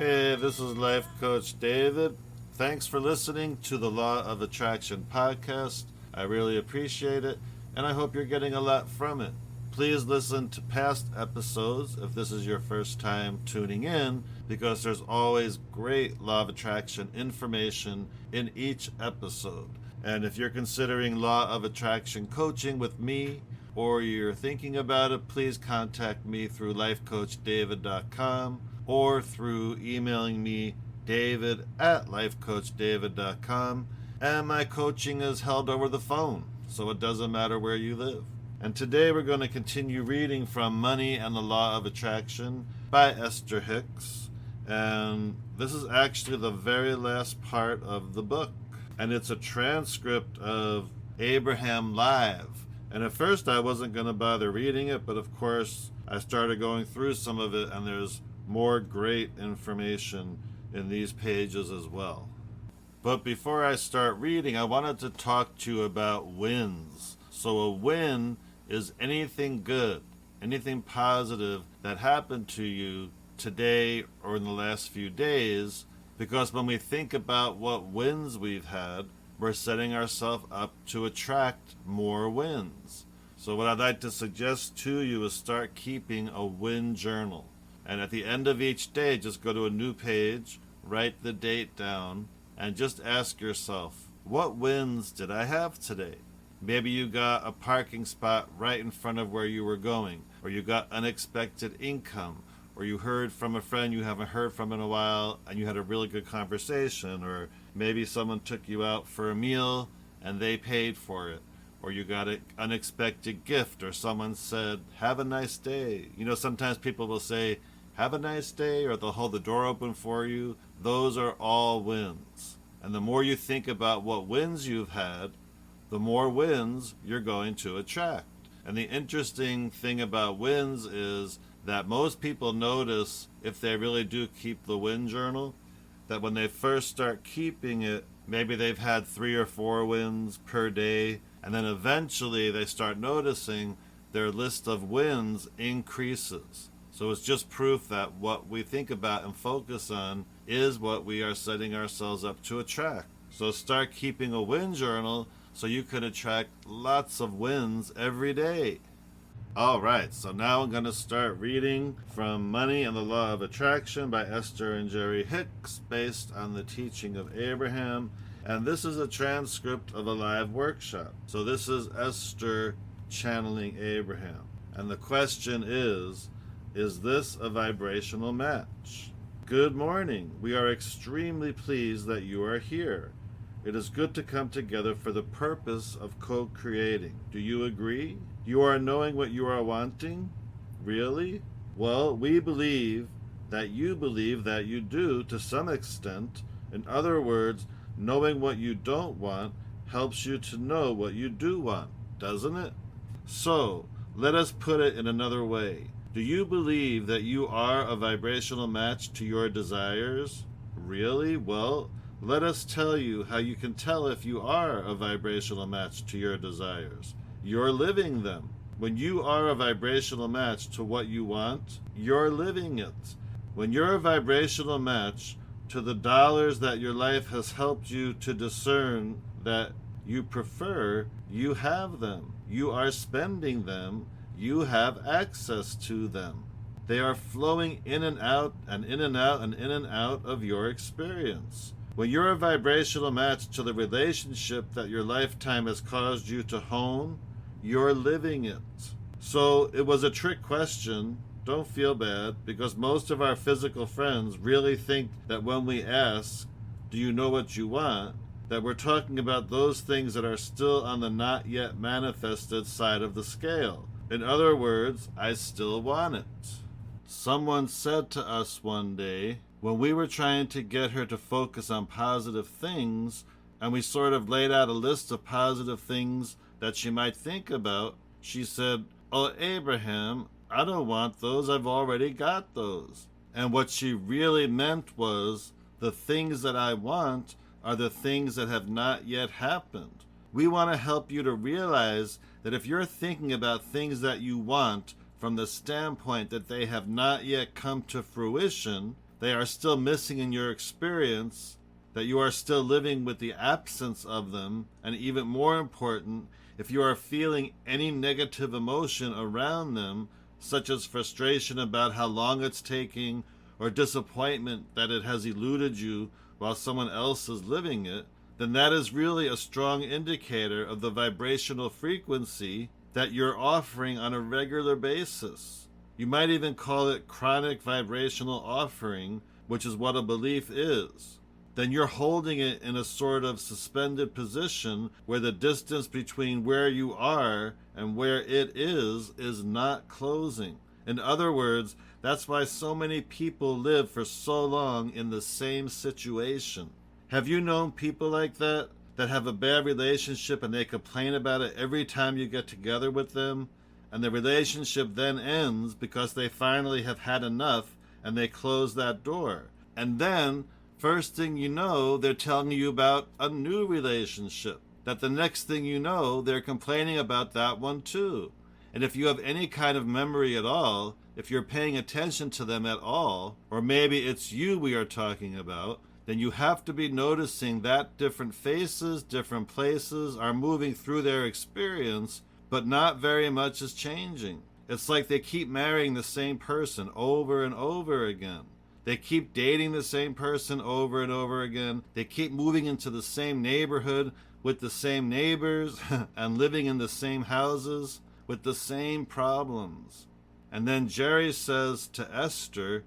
Hey, this is Life Coach David. Thanks for listening to the Law of Attraction podcast. I really appreciate it, and I hope you're getting a lot from it. Please listen to past episodes if this is your first time tuning in, because there's always great Law of Attraction information in each episode. And if you're considering Law of Attraction coaching with me, or you're thinking about it, please contact me through lifecoachdavid.com or through emailing me david@lifecoachdavid.com. And my coaching is held over the phone, so it doesn't matter where you live. And today we're going to continue reading from Money and the Law of Attraction by Esther Hicks. And this is actually the very last part of the book. And it's a transcript of Abraham Live. And at first I wasn't going to bother reading it, but of course I started going through some of it, and there's more great information in these pages as well. But before I start reading, I wanted to talk to you about wins. So a win is anything good, anything positive that happened to you today or in the last few days, because when we think about what wins we've had, we're setting ourselves up to attract more wins. So what I'd like to suggest to you is start keeping a win journal. And at the end of each day, just go to a new page, write the date down, and just ask yourself, what wins did I have today? Maybe you got a parking spot right in front of where you were going, or you got unexpected income, or you heard from a friend you haven't heard from in a while and you had a really good conversation, or maybe someone took you out for a meal and they paid for it, or you got an unexpected gift, or someone said, have a nice day. You know, sometimes people will say, have a nice day, or they'll hold the door open for you. Those are all wins. And the more you think about what wins you've had, the more wins you're going to attract. And the interesting thing about wins is that most people notice, if they really do keep the win journal, that when they first start keeping it, maybe they've had 3 or 4 wins per day, and then eventually they start noticing their list of wins increases. So it's just proof that what we think about and focus on is what we are setting ourselves up to attract. So start keeping a win journal so you can attract lots of wins every day. All right, so now I'm going to start reading from Money and the Law of Attraction by Esther and Jerry Hicks, based on the teaching of Abraham. And this is a transcript of a live workshop. So this is Esther channeling Abraham. And the question is this a vibrational match? Good morning. We are extremely pleased that you are here. It is good to come together for the purpose of co-creating. Do you agree? You are knowing what you are wanting? Really? Well, we believe that you do to some extent. In other words, knowing what you don't want helps you to know what you do want, doesn't it? So, let us put it in another way. Do you believe that you are a vibrational match to your desires? Really? Well, let us tell you how you can tell if you are a vibrational match to your desires. You're living them. When you are a vibrational match to what you want, you're living it. When you're a vibrational match to the dollars that your life has helped you to discern that you prefer, you have them. You are spending them. You have access to them. They are flowing in and out and in and out and in and out of your experience. When you're a vibrational match to the relationship that your lifetime has caused you to hone, you're living it. So it was a trick question. Don't feel bad, because most of our physical friends really think that when we ask, do you know what you want, that we're talking about those things that are still on the not yet manifested side of the scale. In other words, I still want it. Someone said to us one day, when we were trying to get her to focus on positive things, and we sort of laid out a list of positive things that she might think about, she said, oh, Abraham, I don't want those. I've already got those. And what she really meant was, the things that I want are the things that have not yet happened. We want to help you to realize that if you're thinking about things that you want from the standpoint that they have not yet come to fruition, they are still missing in your experience, that you are still living with the absence of them, and even more important, if you are feeling any negative emotion around them, such as frustration about how long it's taking, or disappointment that it has eluded you while someone else is living it, then that is really a strong indicator of the vibrational frequency that you're offering on a regular basis. You might even call it chronic vibrational offering, which is what a belief is. Then you're holding it in a sort of suspended position where the distance between where you are and where it is not closing. In other words, that's why so many people live for so long in the same situation. Have you known people like that have a bad relationship and they complain about it every time you get together with them? And the relationship then ends because they finally have had enough and they close that door. And then, first thing you know, they're telling you about a new relationship. That the next thing you know, they're complaining about that one too. And if you have any kind of memory at all, if you're paying attention to them at all, or maybe it's you we are talking about, then you have to be noticing that different faces, different places are moving through their experience, but not very much is changing. It's like they keep marrying the same person over and over again. They keep dating the same person over and over again. They keep moving into the same neighborhood with the same neighbors and living in the same houses with the same problems. And then Jerry says to Esther,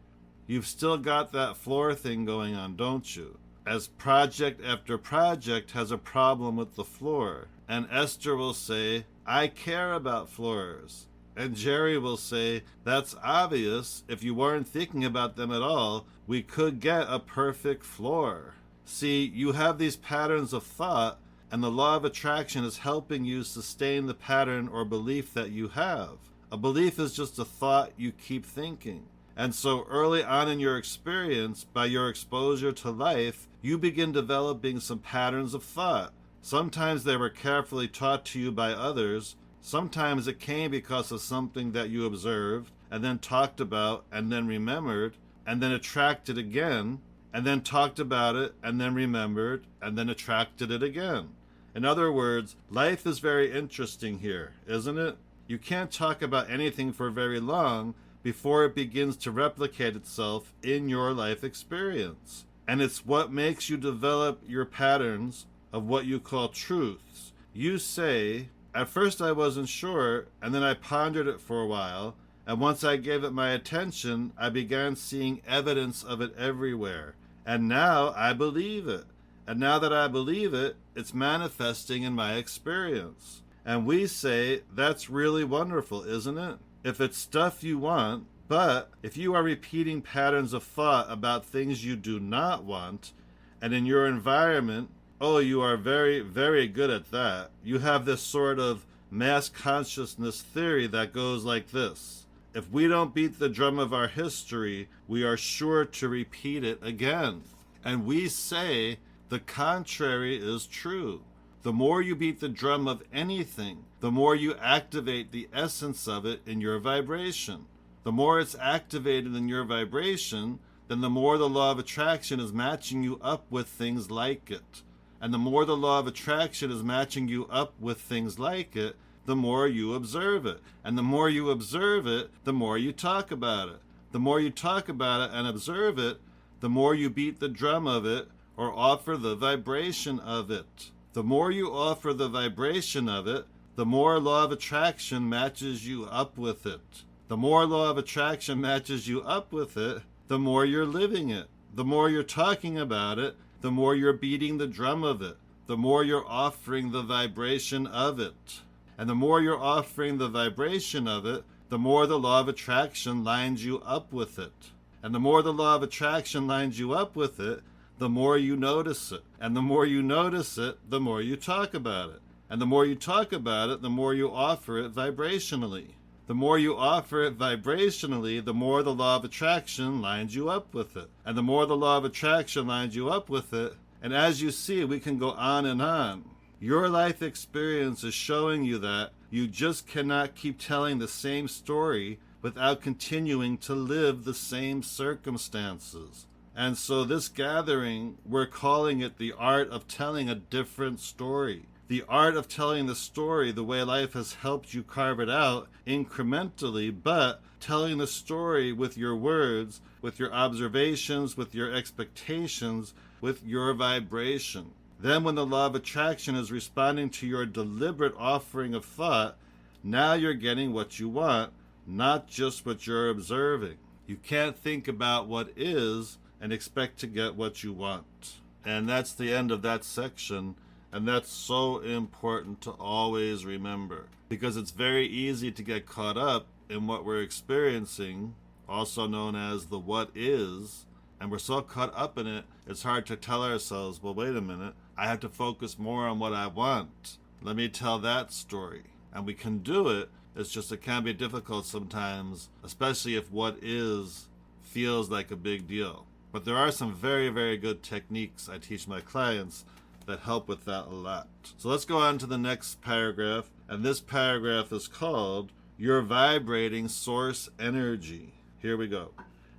"You've still got that floor thing going on, don't you?" As project after project has a problem with the floor. And Esther will say, "I care about floors." And Jerry will say, "That's obvious. If you weren't thinking about them at all, we could get a perfect floor." See, you have these patterns of thought, and the law of attraction is helping you sustain the pattern or belief that you have. A belief is just a thought you keep thinking. And so early on in your experience, by your exposure to life, you begin developing some patterns of thought. Sometimes they were carefully taught to you by others. Sometimes it came because of something that you observed, and then talked about, and then remembered, and then attracted again, and then talked about it, and then remembered, and then attracted it again. In other words, life is very interesting here, isn't it? You can't talk about anything for very long before it begins to replicate itself in your life experience. And it's what makes you develop your patterns of what you call truths. You say, "At first I wasn't sure, and then I pondered it for a while, and once I gave it my attention, I began seeing evidence of it everywhere. And now I believe it. And now that I believe it, it's manifesting in my experience." And we say, that's really wonderful, isn't it? If it's stuff you want, but if you are repeating patterns of thought about things you do not want, and in your environment, oh, you are very, very good at that. You have this sort of mass consciousness theory that goes like this: if we don't beat the drum of our history, we are sure to repeat it again. And we say the contrary is true. The more you beat the drum of anything, the more you activate the essence of it in your vibration. The more it's activated in your vibration, then the more the law of attraction is matching you up with things like it. And the more the law of attraction is matching you up with things like it, the more you observe it. And the more you observe it, the more you talk about it. The more you talk about it and observe it, the more you beat the drum of it or offer the vibration of it. The more you offer the vibration of it, the more law of attraction matches you up with it. The more law of attraction matches you up with it, the more you're living it. The more you're talking about it, the more you're beating the drum of it. The more you're offering the vibration of it. And the more you're offering the vibration of it, the more the law of attraction lines you up with it. And the more the law of attraction lines you up with it, the more you notice it. And the more you notice it, the more you talk about it. And the more you talk about it, the more you offer it vibrationally. The more you offer it vibrationally, the more the law of attraction lines you up with it. And the more the law of attraction lines you up with it, and as you see, we can go on and on. Your life experience is showing you that You just cannot keep telling the same story without continuing to live the same circumstances. And so this gathering, we're calling it the art of telling a different story. The art of telling the story the way life has helped you carve it out incrementally, but telling the story with your words, with your observations, with your expectations, with your vibration. Then when the law of attraction is responding to your deliberate offering of thought, now you're getting what you want, not just what you're observing. You can't think about what is and expect to get what you want. And that's the end of that section. And that's so important to always remember, because it's very easy to get caught up in what we're experiencing, also known as the what is, and we're so caught up in it, it's hard to tell ourselves, well, wait a minute, I have to focus more on what I want. Let me tell that story. And we can do it, it's just it can be difficult sometimes, especially if what is feels like a big deal. But there are some very, very good techniques I teach my clients that help with that a lot. So let's go on to the next paragraph, and this paragraph is called Your Vibrating Source Energy. Here we go.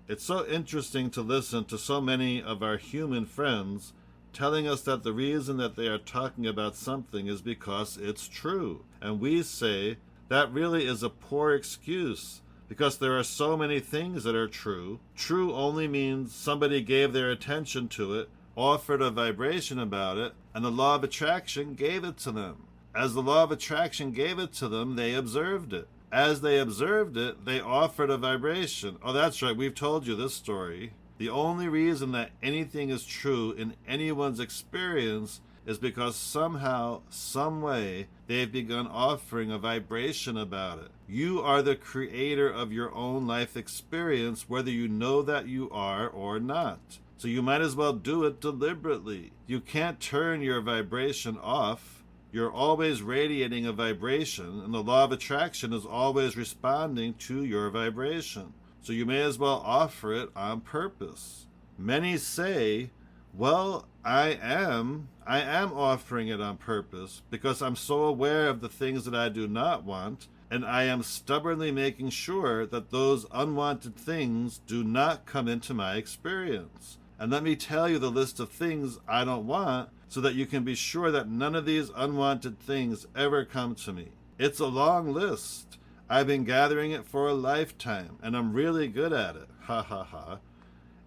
It's so interesting to listen to so many of our human friends telling us that the reason that they are talking about something is because it's true. And we say that really is a poor excuse, because there are so many things that are true. True only means somebody gave their attention to it, offered a vibration about it, and the law of attraction gave it to them. As the law of attraction gave it to them, they observed it. As they observed it, they offered a vibration. Oh, that's right, we've told you this story. The only reason that anything is true in anyone's experience is because somehow, some way, they've begun offering a vibration about it. You are the creator of your own life experience, whether you know that you are or not. So you might as well do it deliberately. You can't turn your vibration off. You're always radiating a vibration, and the law of attraction is always responding to your vibration. So you may as well offer it on purpose. Many say, well, I am offering it on purpose because I'm so aware of the things that I do not want, and I am stubbornly making sure that those unwanted things do not come into my experience. And let me tell you the list of things I don't want so that you can be sure that none of these unwanted things ever come to me. It's a long list. I've been gathering it for a lifetime, and I'm really good at it. Ha ha ha.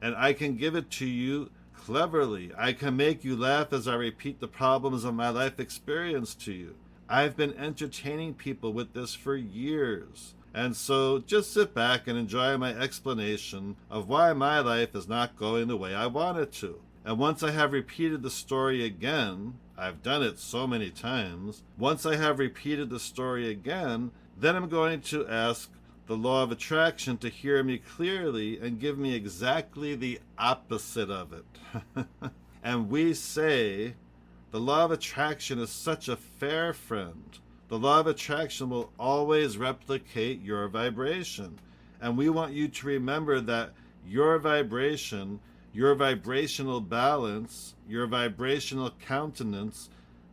And I can give it to you cleverly. I can make you laugh as I repeat the problems of my life experience to you. I've been entertaining people with this for years. And so just sit back and enjoy my explanation of why my life is not going the way I want it to. And once I have repeated the story again, I've done it so many times, once I have repeated the story again, then I'm going to ask the law of attraction to hear me clearly and give me exactly the opposite of it. And we say, the law of attraction is such a fair friend. The law of attraction will always replicate your vibration. And we want you to remember that your vibration, your vibrational balance, your vibrational countenance,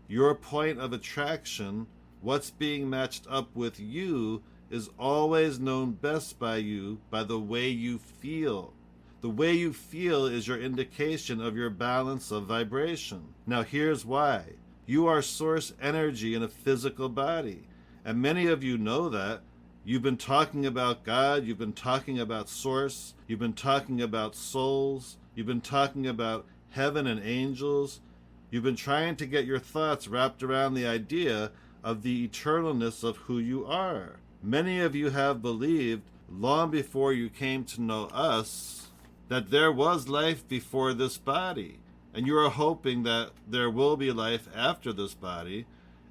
your point of attraction, what's being matched up with you is always known best by you by the way you feel. The way you feel is your indication of your balance of vibration. Now here's why. You are source energy in a physical body. And many of you know that. You've been talking about God, you've been talking about source, you've been talking about souls, you've been talking about heaven and angels. You've been trying to get your thoughts wrapped around the idea of the eternalness of who you are. Many of you have believed, long before you came to know us, that there was life before this body. And you are hoping that there will be life after this body.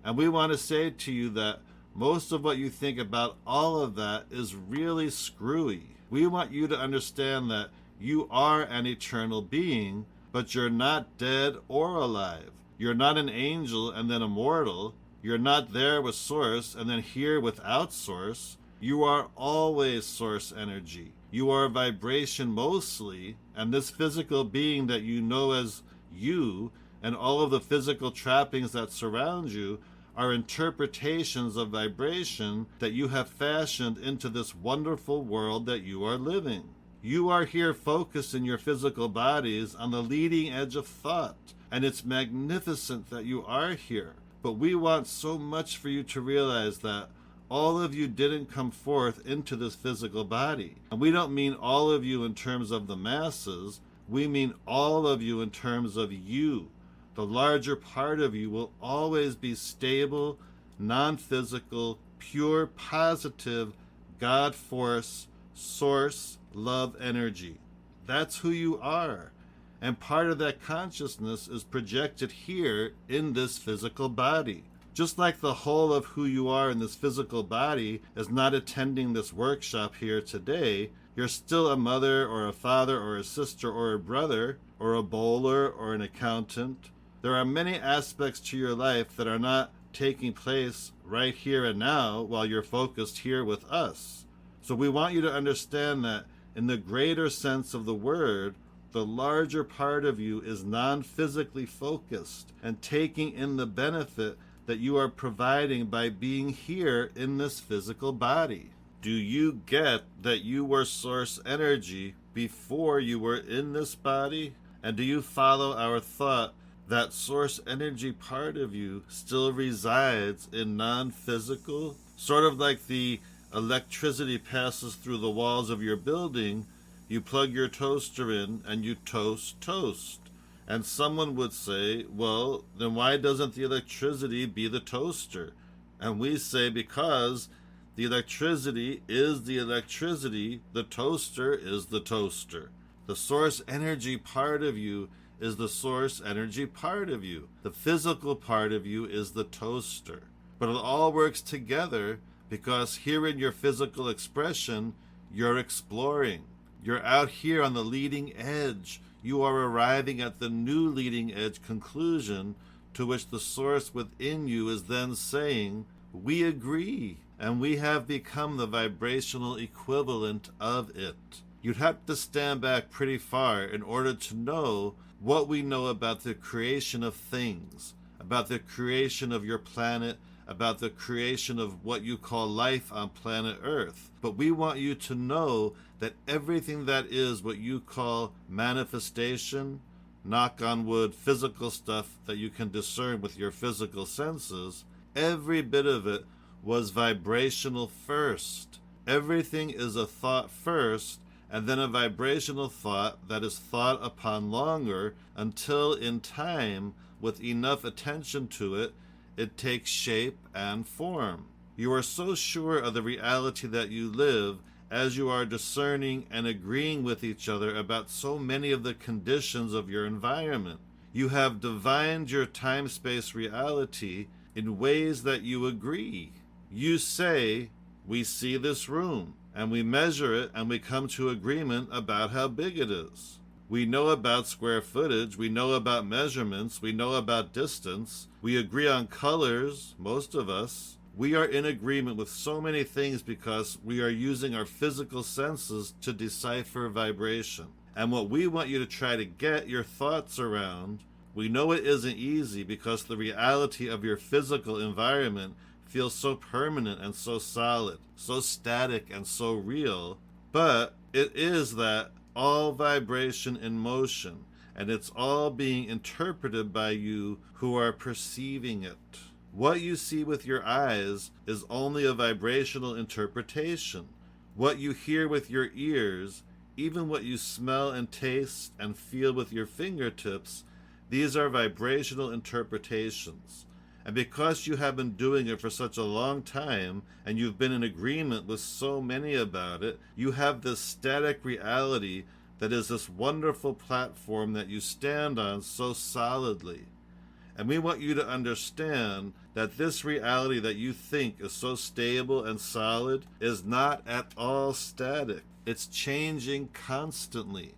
And we want to say to you that most of what you think about all of that is really screwy. We want you to understand that you are an eternal being, but you're not dead or alive. You're not an angel and then immortal. You're not there with source and then here without source. You are always source energy. You are vibration mostly, and this physical being that you know as you and all of the physical trappings that surround you are interpretations of vibration that you have fashioned into this wonderful world that you are living. You are here focused in your physical bodies on the leading edge of thought, and it's magnificent that you are here. But we want so much for you to realize that all of you didn't come forth into this physical body. And we don't mean all of you in terms of the masses, we mean all of you in terms of you. The larger part of you will always be stable, non-physical, pure, positive, God force, source, love energy. That's who you are. And part of that consciousness is projected here in this physical body. Just like the whole of who you are in this physical body is not attending this workshop here today, you're still a mother or a father or a sister or a brother or a bowler or an accountant. There are many aspects to your life that are not taking place right here and now while you're focused here with us. So we want you to understand that in the greater sense of the word, the larger part of you is non-physically focused and taking in the benefit that you are providing by being here in this physical body. Do you get that you were source energy before you were in this body? And do you follow our thought that source energy part of you still resides in non-physical? Sort of like the electricity passes through the walls of your building, you plug your toaster in and you toast. And someone would say, well, then why doesn't the electricity be the toaster? And we say, because the electricity is the electricity, the toaster is the toaster. The source energy part of you is the source energy part of you. The physical part of you is the toaster. But it all works together because here in your physical expression, you're exploring. You're out here on the leading edge. You are arriving at the new leading edge conclusion to which the source within you is then saying, we agree, and we have become the vibrational equivalent of it. You'd have to stand back pretty far in order to know what we know about the creation of things, about the creation of your planet, about the creation of what you call life on planet Earth. But we want you to know that everything that is what you call manifestation, knock on wood, physical stuff that you can discern with your physical senses, every bit of it was vibrational first. Everything is a thought first, and then a vibrational thought that is thought upon longer until in time, with enough attention to it, it takes shape and form. You are so sure of the reality that you live as you are discerning and agreeing with each other about so many of the conditions of your environment. You have divined your time-space reality in ways that you agree. You say, we see this room, and we measure it, and we come to agreement about how big it is. We know about square footage, we know about measurements, we know about distance, we agree on colors, most of us. We are in agreement with so many things because we are using our physical senses to decipher vibration. And what we want you to try to get your thoughts around, we know it isn't easy because the reality of your physical environment feels so permanent and so solid, so static and so real, but it is that all vibration in motion, and it's all being interpreted by you who are perceiving it. What you see with your eyes is only a vibrational interpretation. What you hear with your ears, even what you smell and taste and feel with your fingertips, these are vibrational interpretations. And because you have been doing it for such a long time, and you've been in agreement with so many about it, you have this static reality that is this wonderful platform that you stand on so solidly. And we want you to understand that this reality that you think is so stable and solid is not at all static. It's changing constantly.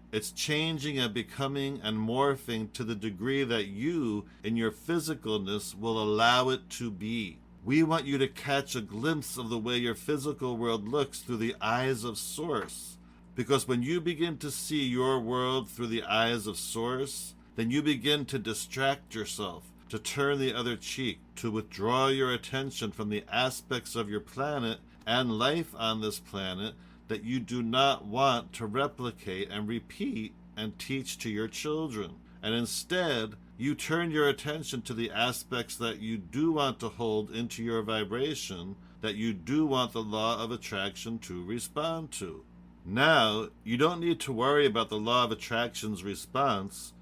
It's changing and becoming and morphing to the degree that you, in your physicalness, will allow it to be. We want you to catch a glimpse of the way your physical world looks through the eyes of Source. Because when you begin to see your world through the eyes of Source, then you begin to distract yourself to turn the other cheek, to withdraw your attention from the aspects of your planet and life on this planet that you do not want to replicate and repeat and teach to your children. And instead, you turn your attention to the aspects that you do want to hold into your vibration, that you do want the law of attraction to respond to. Now, you don't need to worry about the law of attraction's response.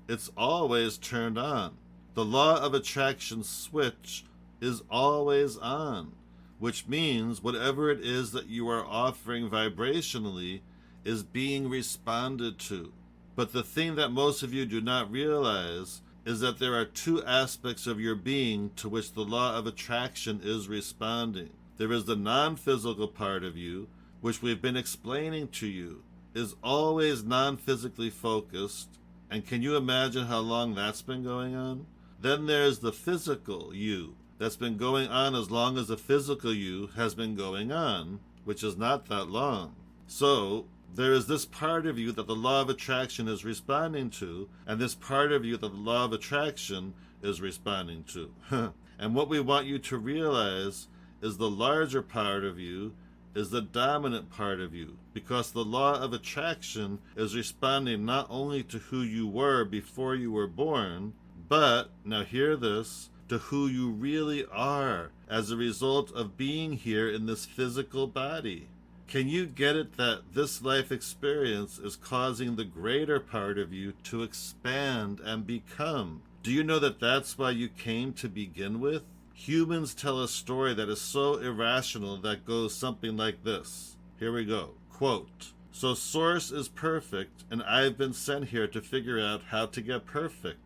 It's always turned on. The law of attraction switch is always on, which means whatever it is that you are offering vibrationally is being responded to. But the thing that most of you do not realize is that there are two aspects of your being to which the law of attraction is responding. There is the non-physical part of you, which we've been explaining to you, is always non-physically focused. And can you imagine how long that's been going on? Then there's the physical you that's been going on as long as the physical you has been going on, which is not that long. So there is this part of you that the law of attraction is responding to, and this part of you that the law of attraction is responding to. And what we want you to realize is the larger part of you is the dominant part of you, because the law of attraction is responding not only to who you were before you were born, but, now hear this, to who you really are as a result of being here in this physical body. Can you get it that this life experience is causing the greater part of you to expand and become? Do you know that that's why you came to begin with? Humans tell a story that is so irrational that goes something like this. Here we go. Quote, "So Source is perfect, and I've been sent here to figure out how to get perfect.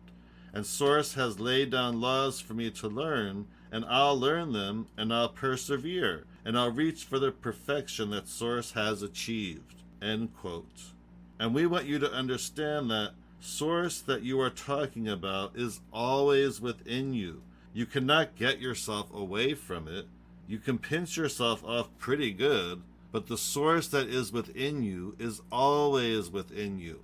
And Source has laid down laws for me to learn, and I'll learn them, and I'll persevere, and I'll reach for the perfection that Source has achieved." End quote. And we want you to understand that Source that you are talking about is always within you. You cannot get yourself away from it. You can pinch yourself off pretty good, but the Source that is within you is always within you.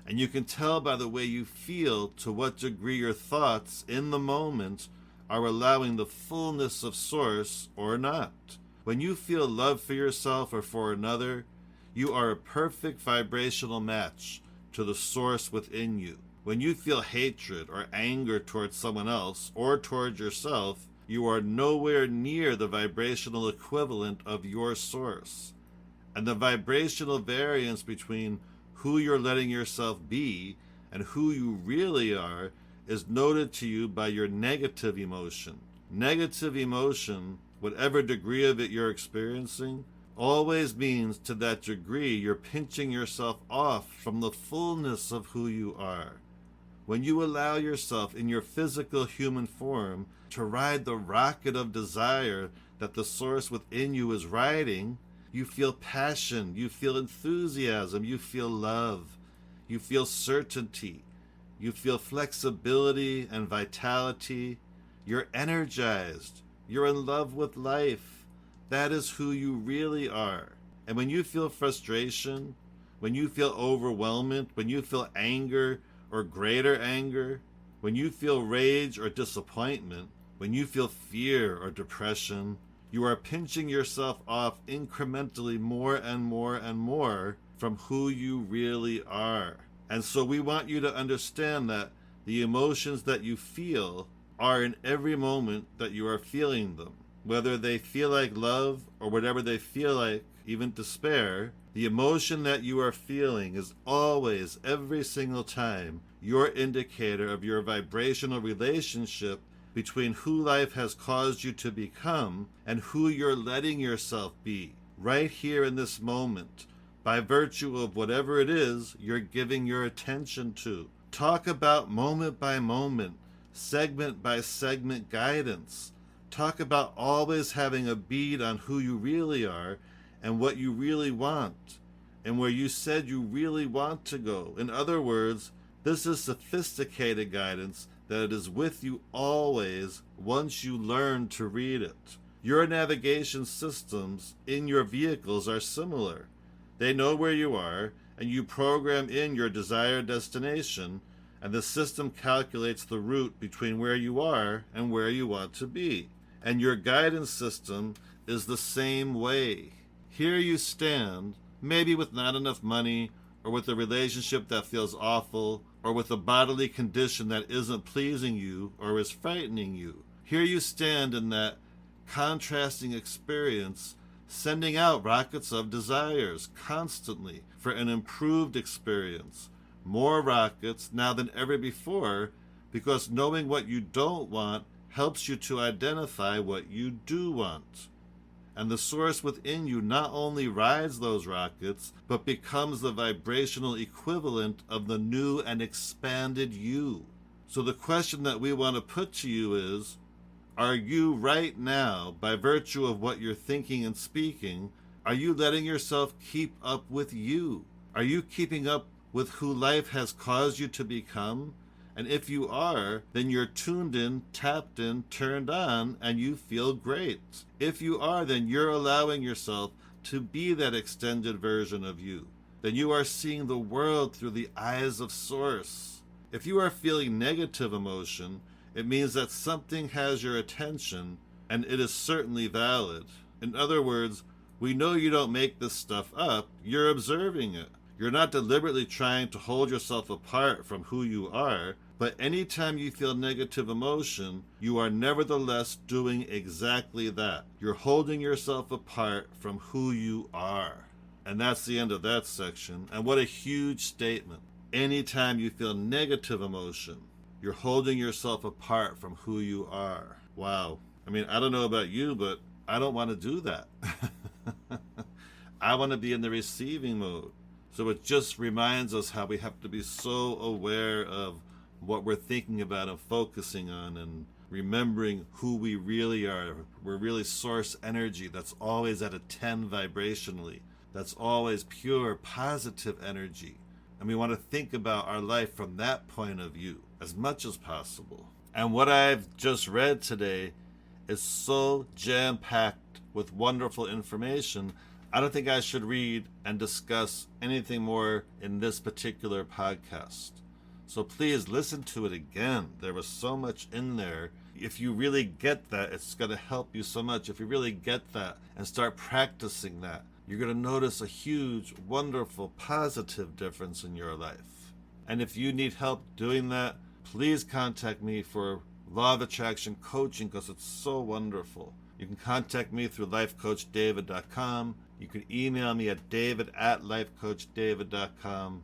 And you can tell by the way you feel to what degree your thoughts in the moment are allowing the fullness of Source or not. When you feel love for yourself or for another, you are a perfect vibrational match to the Source within you. When you feel hatred or anger towards someone else or towards yourself, you are nowhere near the vibrational equivalent of your Source. And the vibrational variance between who you're letting yourself be and who you really are is noted to you by your negative emotion. Negative emotion, whatever degree of it you're experiencing, always means to that degree you're pinching yourself off from the fullness of who you are. When you allow yourself in your physical human form to ride the rocket of desire that the Source within you is riding, you feel passion, you feel enthusiasm, you feel love, you feel certainty, you feel flexibility and vitality. You're energized, you're in love with life. That is who you really are. And when you feel frustration, when you feel overwhelmment, when you feel anger or greater anger, when you feel rage or disappointment, when you feel fear or depression, you are pinching yourself off incrementally more and more and more from who you really are. And so we want you to understand that the emotions that you feel are in every moment that you are feeling them. Whether they feel like love or whatever they feel like, even despair, the emotion that you are feeling is always, every single time, your indicator of your vibrational relationship between who life has caused you to become and who you're letting yourself be, right here in this moment, by virtue of whatever it is you're giving your attention to. Talk about moment by moment, segment by segment guidance. Talk about always having a bead on who you really are and what you really want, and where you said you really want to go. In other words, this is sophisticated guidance that it is with you always once you learn to read it. Your navigation systems in your vehicles are similar. They know where you are, and you program in your desired destination, And the system calculates the route between where you are and where you want to be. And your guidance system is the same way. Here you stand, maybe with not enough money, or with a relationship that feels awful, or with a bodily condition that isn't pleasing you or is frightening you. Here you stand in that contrasting experience, sending out rockets of desires constantly for an improved experience. More rockets now than ever before, because knowing what you don't want helps you to identify what you do want. And the source within you not only rides those rockets, but becomes the vibrational equivalent of the new and expanded you. So the question that we want to put to you is, are you right now, by virtue of what you're thinking and speaking, are you letting yourself keep up with you? Are you keeping up with who life has caused you to become? And if you are, then you're tuned in, tapped in, turned on, and you feel great. If you are, then you're allowing yourself to be that extended version of you. Then you are seeing the world through the eyes of Source. If you are feeling negative emotion, it means that something has your attention, and it is certainly valid. In other words, we know you don't make this stuff up, you're observing it. You're not deliberately trying to hold yourself apart from who you are, but anytime you feel negative emotion, you are nevertheless doing exactly that. You're holding yourself apart from who you are. And that's the end of that section. And what a huge statement. Anytime you feel negative emotion, you're holding yourself apart from who you are. Wow. I mean, I don't know about you, but I don't want to do that. I want to be in the receiving mode. So it just reminds us how we have to be so aware of what we're thinking about and focusing on, and remembering who we really are. We're really source energy that's always at a 10 vibrationally. That's always pure, positive energy. And we want to think about our life from that point of view as much as possible. And what I've just read today is so jam-packed with wonderful information. I don't think I should read and discuss anything more in this particular podcast. So please listen to it again. There was so much in there. If you really get that, it's going to help you so much. If you really get that and start practicing that, you're going to notice a huge, wonderful, positive difference in your life. And if you need help doing that, please contact me for Law of Attraction coaching, because it's so wonderful. You can contact me through lifecoachdavid.com. You can email me at david@lifecoachdavid.com.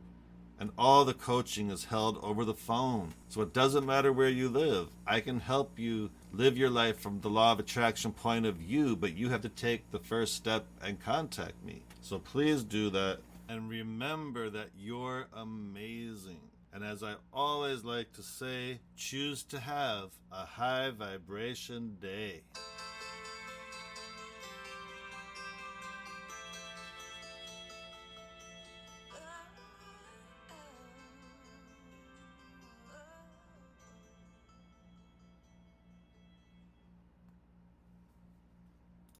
And all the coaching is held over the phone. So it doesn't matter where you live. I can help you live your life from the Law of Attraction point of view, but you have to take the first step and contact me. So please do that. And remember that you're amazing. And as I always like to say, choose to have a high vibration day.